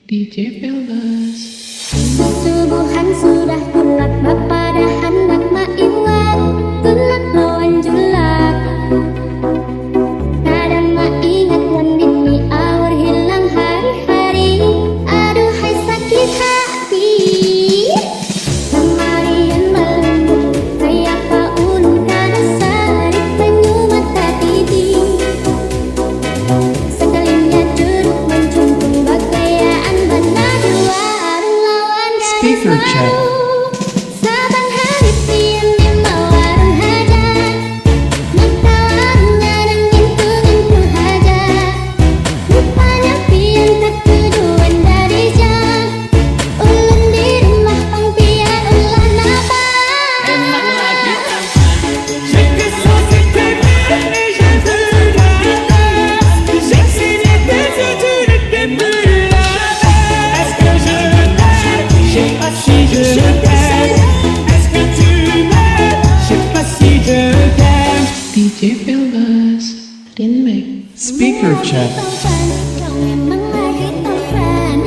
DJ Peldas. Subuhan sudah kulak, bapak dah hendak maiwan. Kulak lawan julak. Kadang ingat wandini awur hilang hari-hari. Aduhai sakit hati. Lemarian melembut kayak paulun kada sarik penyu mata titi. Sekalinya duduk mencungkung bagaian benda dua lawan Speaker check. Saban hari pian di warung haja. Mata warungnya dan nyentuh haja. Rupanya pian tak tujuan dari jam. Ulun di rumah pang pian ulah napa. Emang lagi tampan. Shake it so sick and Asian food. Shake it better to the tempura. Est-ce que je t'aime? Je sais pas si je t'aime. Est-ce que tu m'aimes? Je sais pas si je t'aime. DJ Peldas. Remix. Speaker check. Kau memang lagi tampan.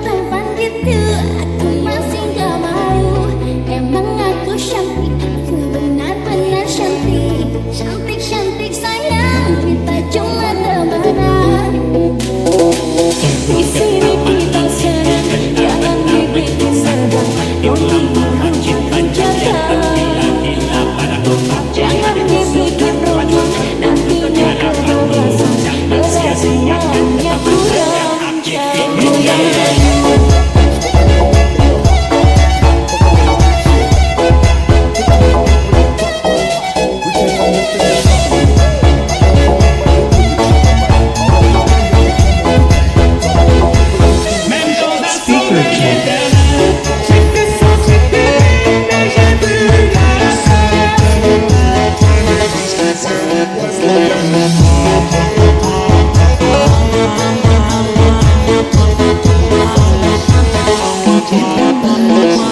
Tampan gitu. Aku masih gak mau. Emang aku cantik. Aku benar-benar cantik. Cantik sayang. Kita cuma temenan. Di sini kita senang. Jangan dibikin sedang. Jangan dibikin roman. Nantinya kebablasan. Semuanya kurang jauh. Même chose à Speaker check. Shake it so sick and Asian food. DJ Peldas.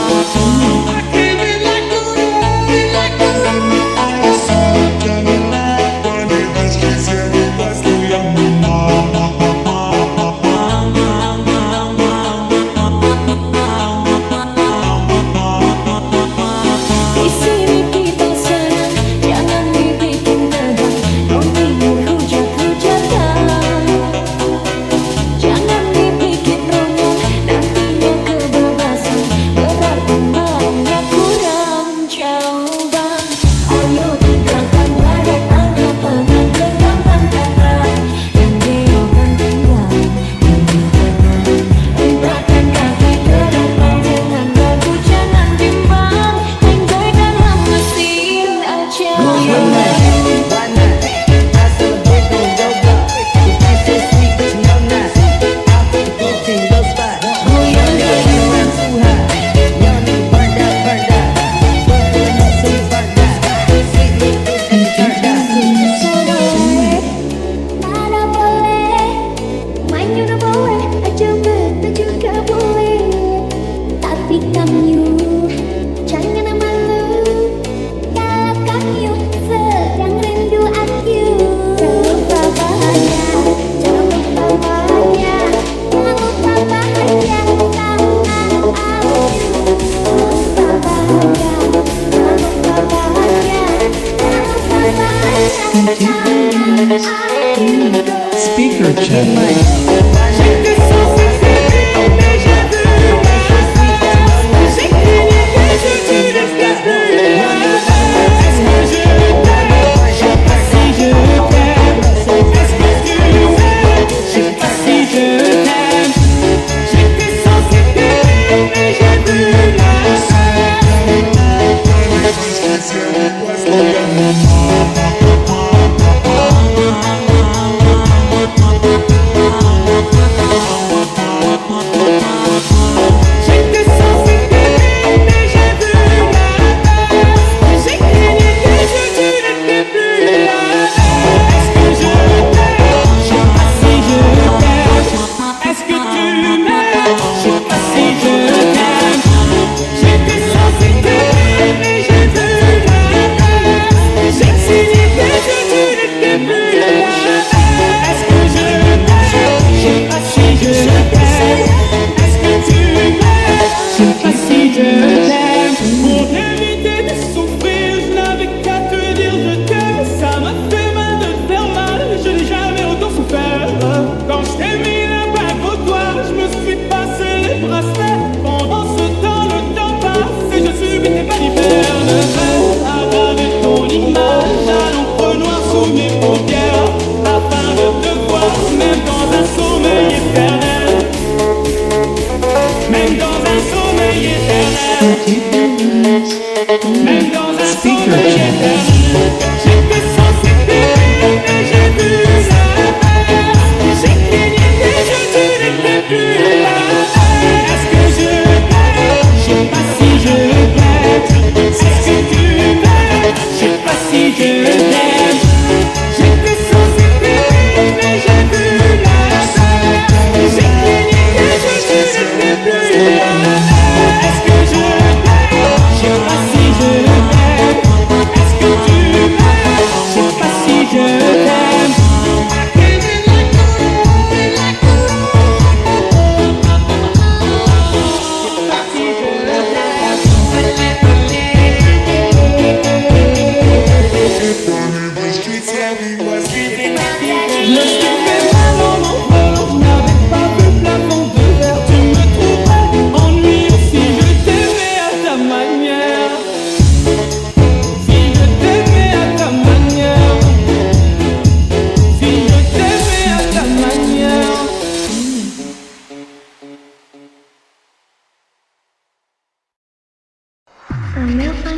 Di sini kita senang, jangan dibikin tegang. Nantinya hujat-hujatan. Jangan dibikin roman, nantinya kebablasan. Berarti maunya kurang jauh bang. Ayo tinggalkan badan angkat-angkat genggam tangan. Yang diakan tinggal, Hendakkan kaki ke depan dengan lagu jangan bimbang. Enjoy dalam mesin aja. Mana boleh, main juga boleh, coba juga boleh. Tapi kamu jangan malu. Kalau kamu sedang rindu aku, jangan lupa bahagia, jangan lupa bahagia, jangan lupa bahagia sama aku. Lupa bahagia, jangan lupa bahagia, jangan lupa bahagia sama aku. Speaker check. Shake it so sick and Asian food. Shake it better to the tempura. Est-ce que je t'aime? Je sais pas si je t'aime. Est-ce que tu m'aimes? Je sais pas si je t'aime. Shake it so sick and Asian food. Shake it so sick and Asian food. Shake it better to the tempura. Est-ce que je t'aime? Je sais pas si je t'aime.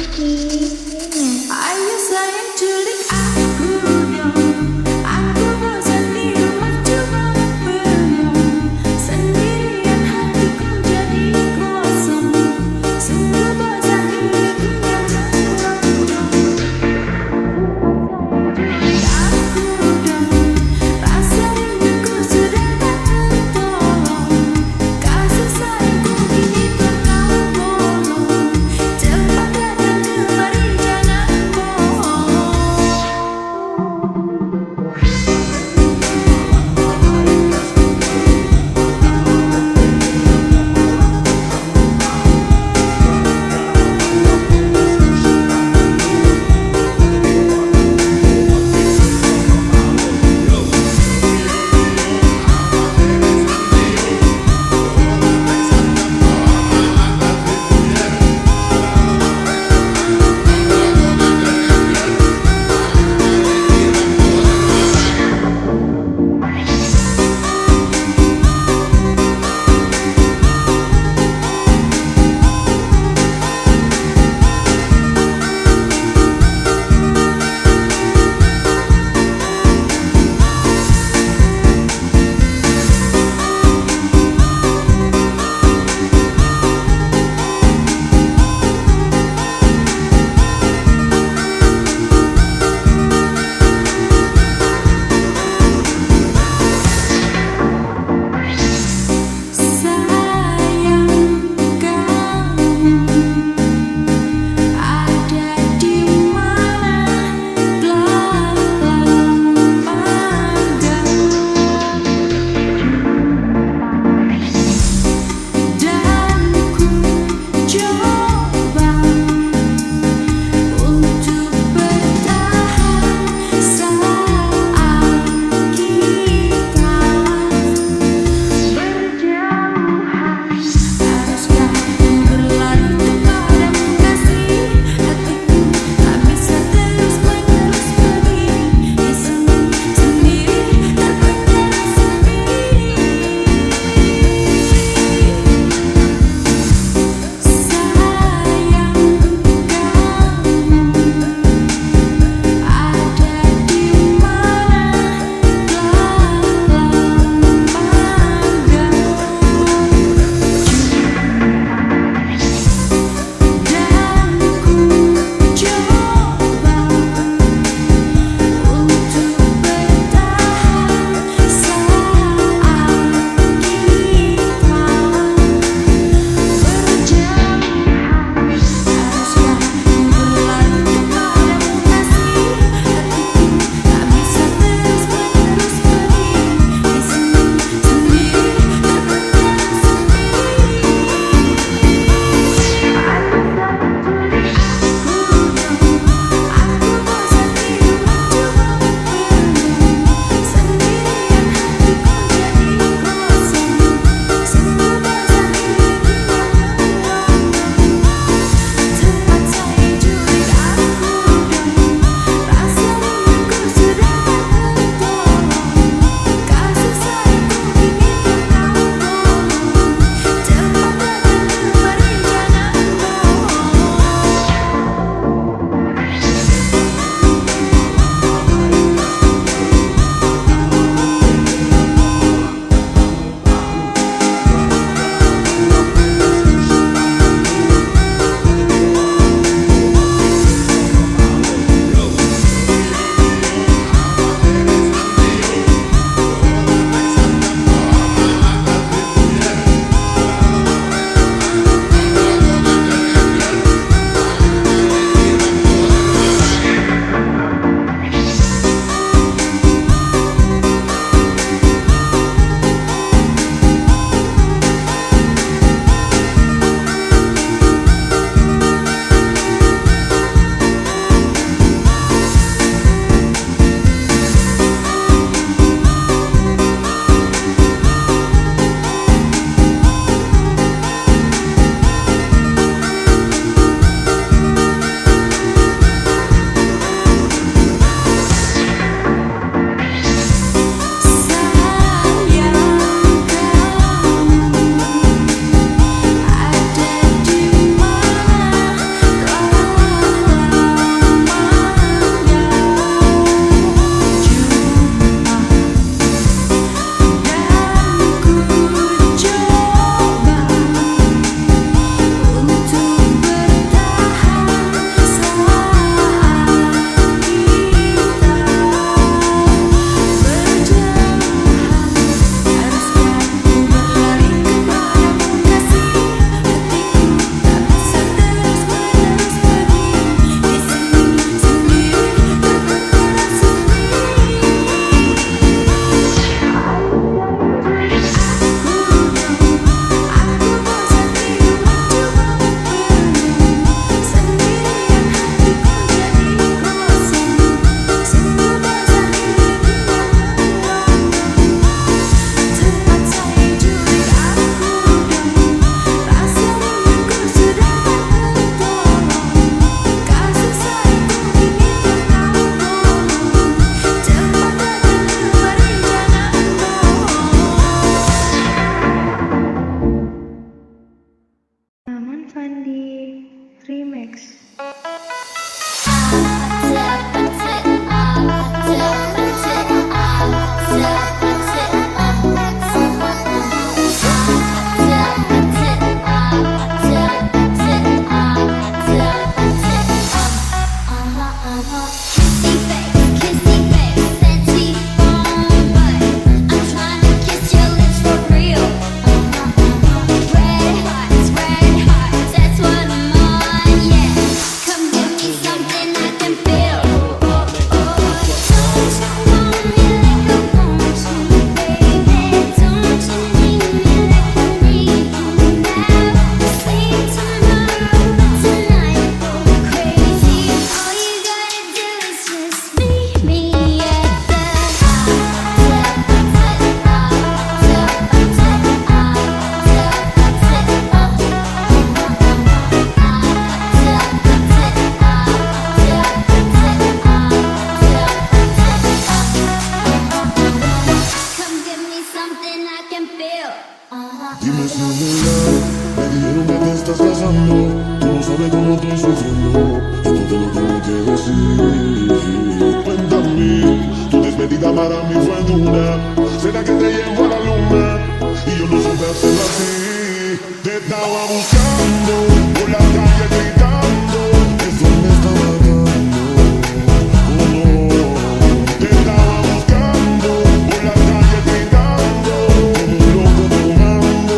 Ayo sayang culik aku dong. Aku bosan di rumah cuma bengong. Sendirian hatiku jadi kosong. Sungguh bosan hidupnya terlalu. Culik aku dong. Rasa rinduku sudah tak tertolong. Kasih sayangku kini telah bolong. Cepat datang kemari Dime si es verdad, me dijeron que te estás casando. Tú no sabes cómo estoy sufriendo. Esto te lo tengo que decir. Cuéntame, tu despedida para mí fue dura. ¿Será que te llevo a la luna? Y yo no supe hacerlo así. Te estaba buscando por la calle gritando. Eso me está matando. Oh no. Te estaba buscando por la calle gritando. Como un loco tomando.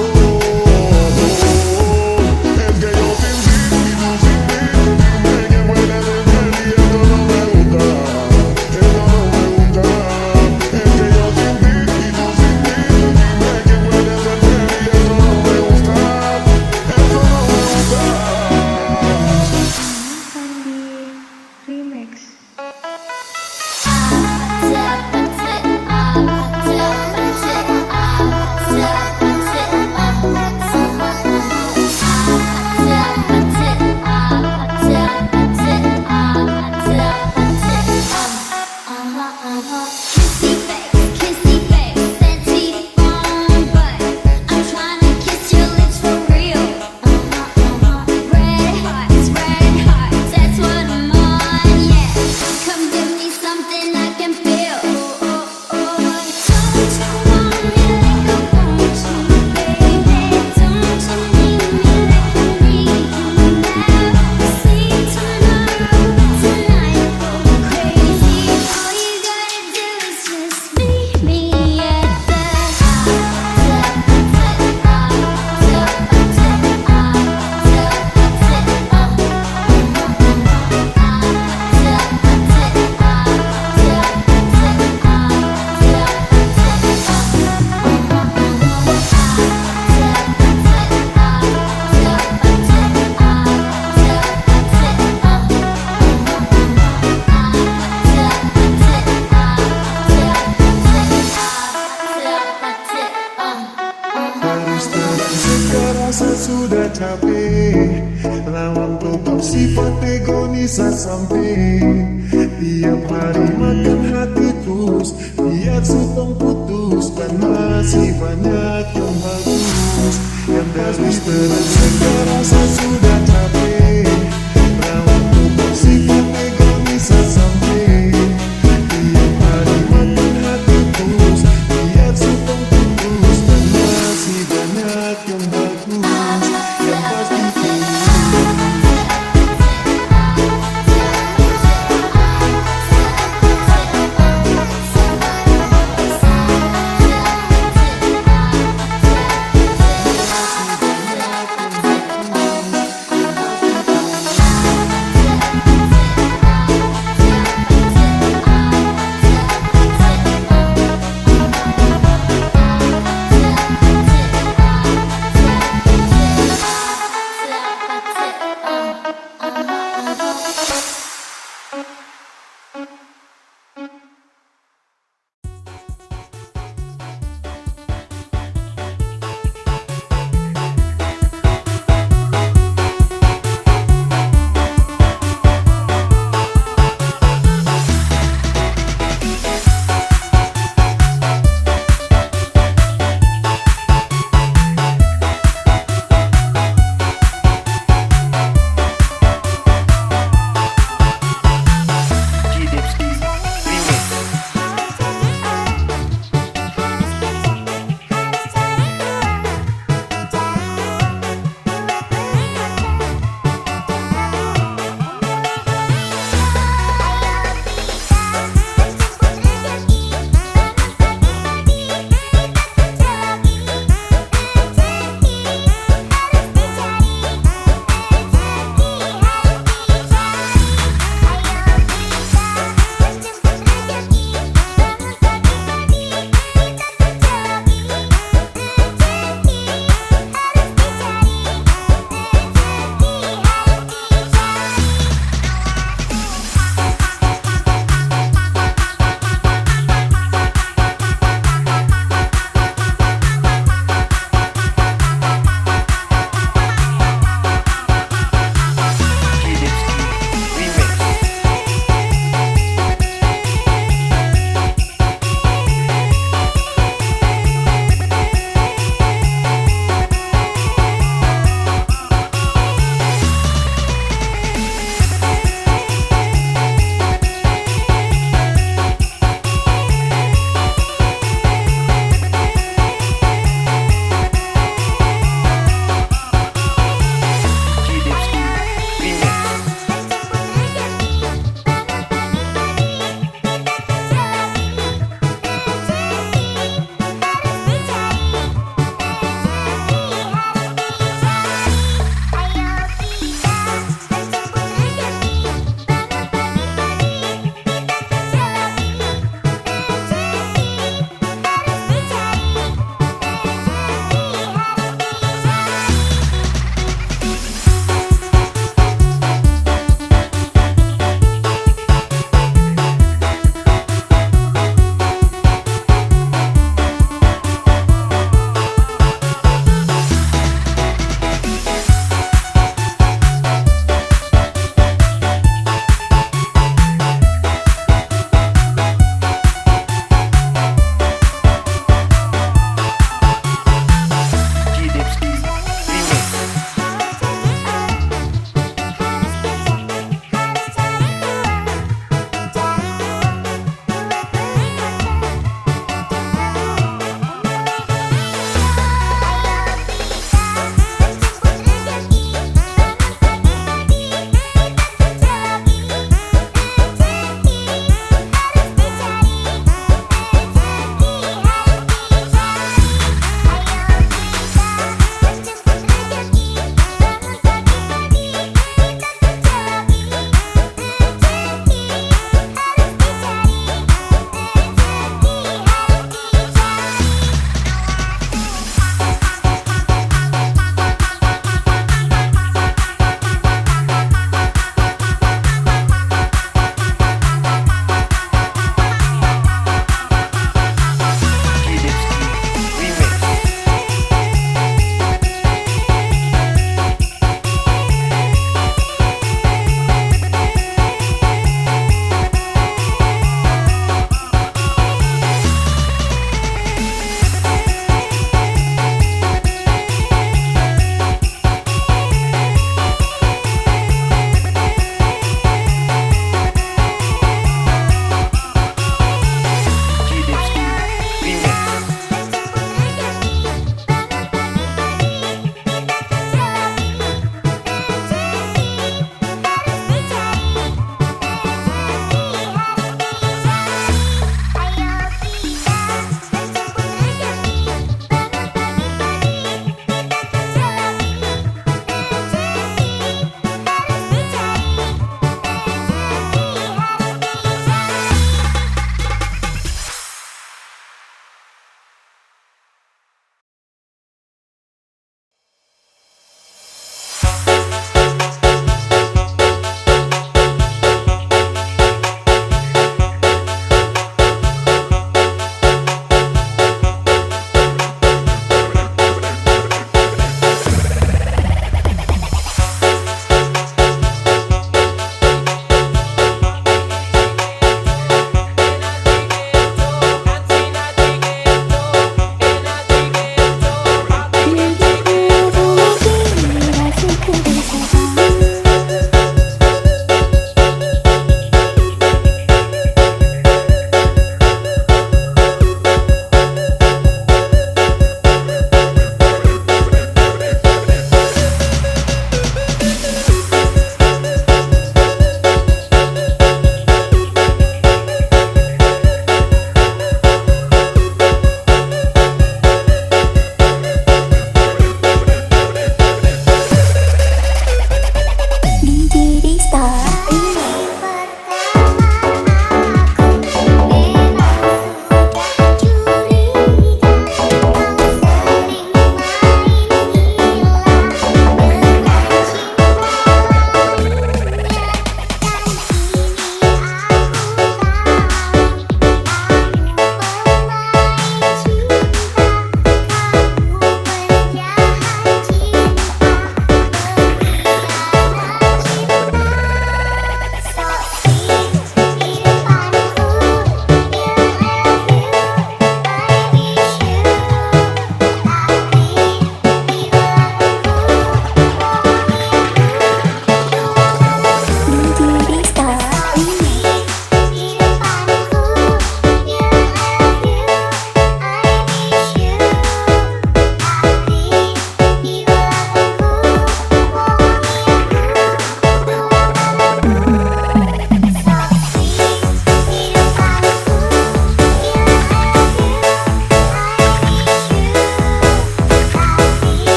Es que yo sin ti y tú sin mí. Dime que puedes ser y esto no me gusta. Esto no me gusta. Es que yo sin ti y tú sin mí. Dime que puedes ser y esto no me gusta. Esto no me gusta. Remix. Kissy face, that teeth on butt. I'm tryna kiss your lips for real. Red hearts, that's what I'm on, yeah. Come give me something I can feel. Don't you want me like I want you, baby? Don't you need me like I need you now? See tomorrow, tonight go crazy. All you gotta do is just meet me at the Rasa sudah capek, lawan tetap sifat egois sampai. Tiap hari makan hati terus, biar sutong putus dan masih banyak yang bagus. Yang dari terasa rasa sudah capek, lawan tetap sifat egois sampai. Tiap hari makan hati terus, biar sutong putus dan masih banyak yang bagus. Yang pasti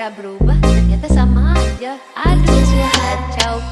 kira berubah, ternyata sama aja. Aduh, kacau.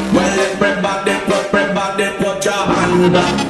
Well, everybody put your hand up.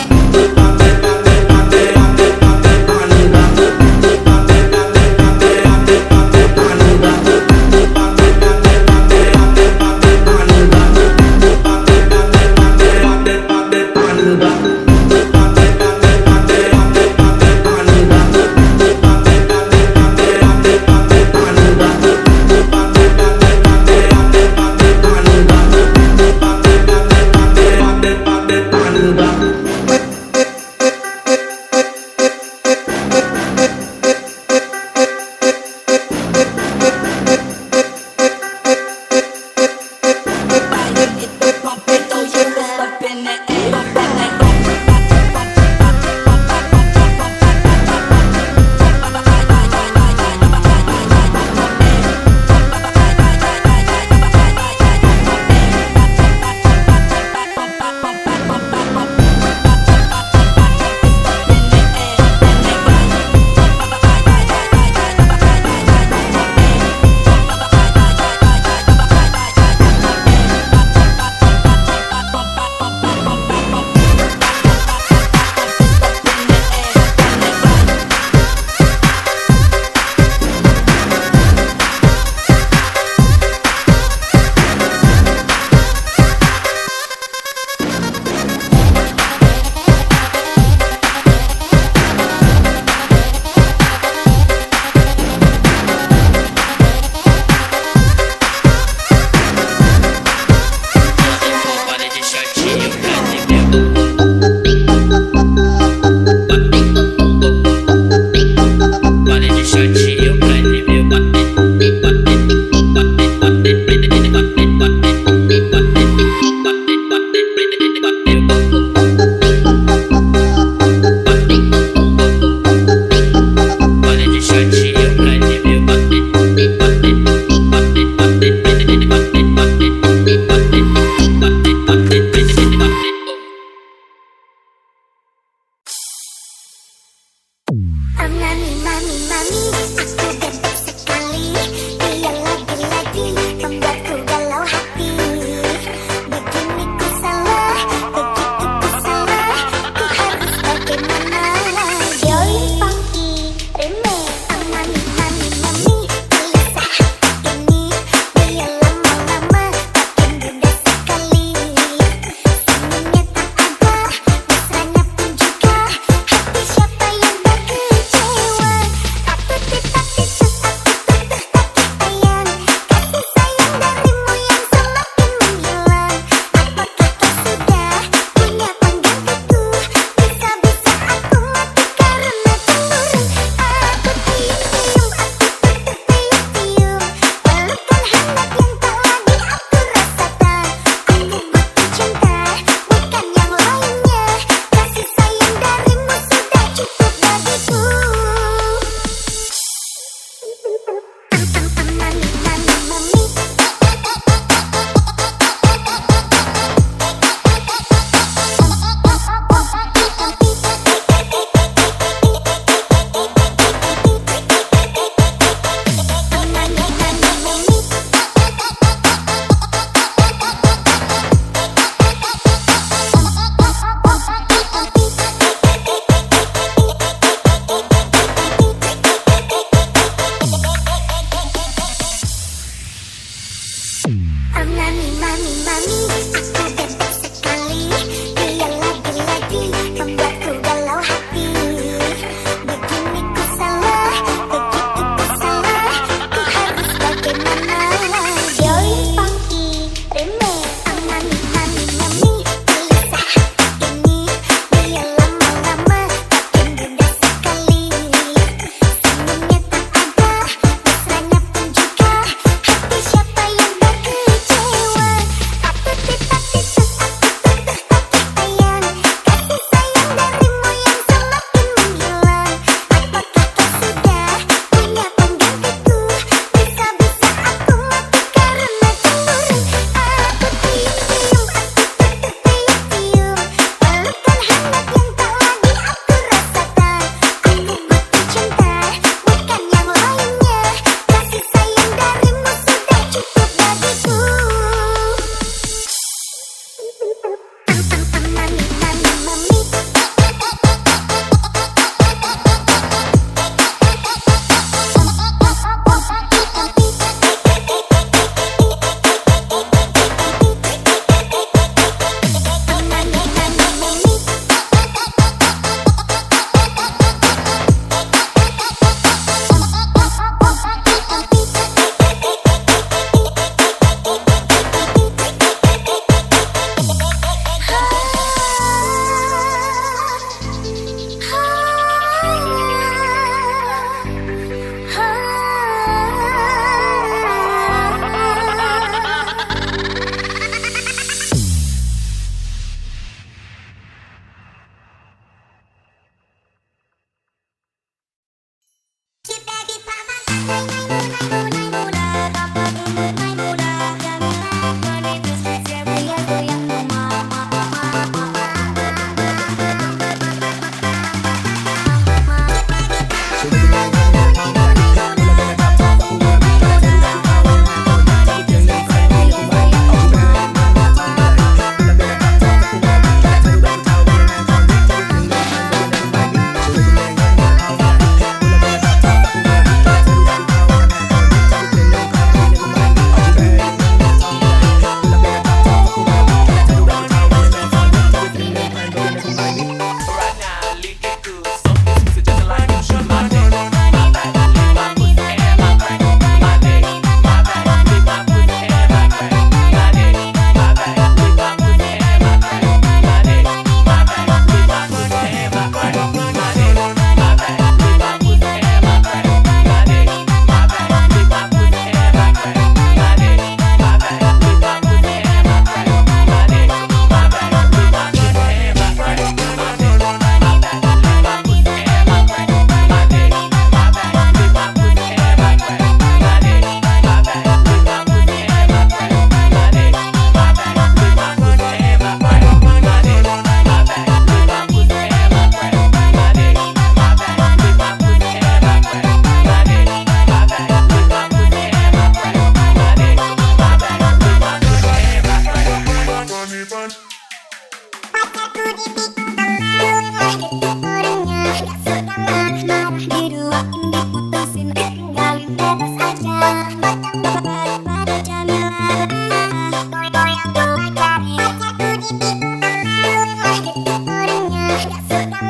Suka